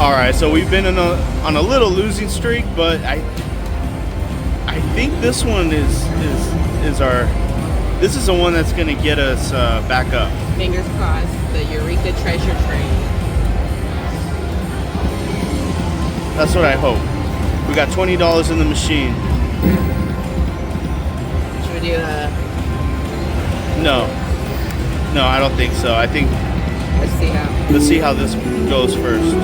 All right, so we've been on a little losing streak, but I think this one is our. This is the one that's gonna get us back up. Fingers crossed. The Eureka treasure train. That's what I hope. We got $20 in the machine. Should we do a? No, I don't think so. I think let's see how this goes first.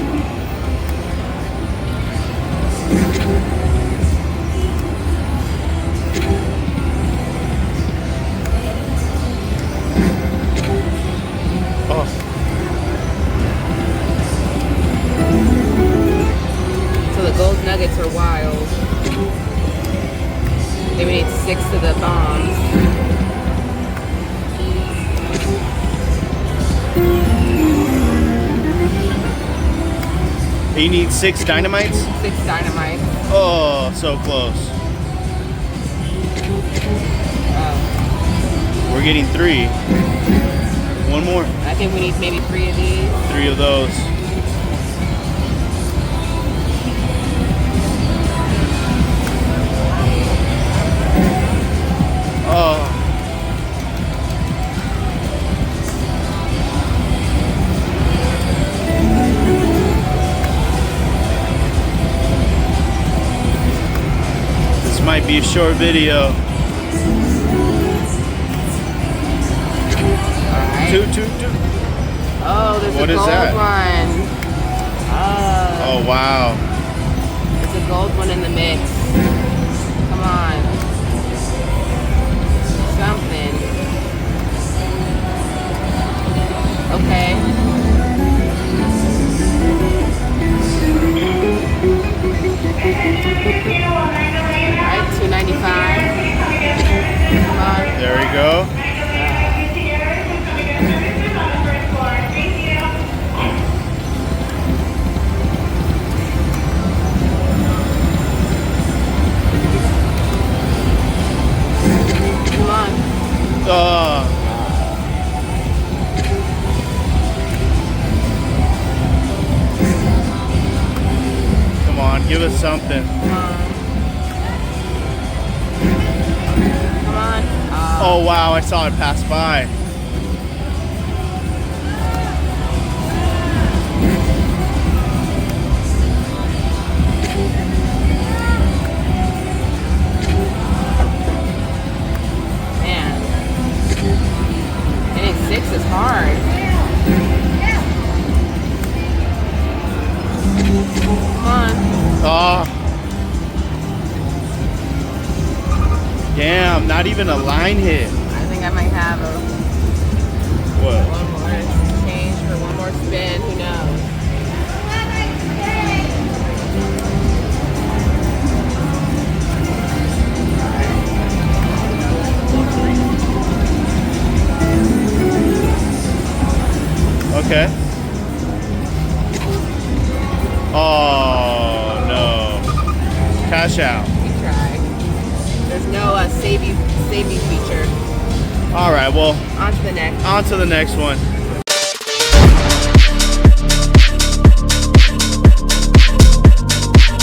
Gold nuggets are wild. Then we need 6 of the bombs. You need 6 dynamites? 6 dynamites. Oh, so close. Oh. We're getting 3. One more. I think we need maybe 3 of these. 3 of those. Oh. This might be a short video. Alright. 2. Oh, there's what a is gold that? one. Oh, wow. There's a gold one in the mix. Come on. Something. Okay. Alright, $2.95. Come on. There we go. Come on. Come on, give us something. Come on. Oh wow, I saw it pass by. Man. Getting 6 is hard. Come on. Oh. Damn, not even a line hit. I think I might have What? one more change for one more spin. Who knows? Okay. Oh no. Cash out. We tried. There's no save you feature. All right, well, On to the next. on to the next one.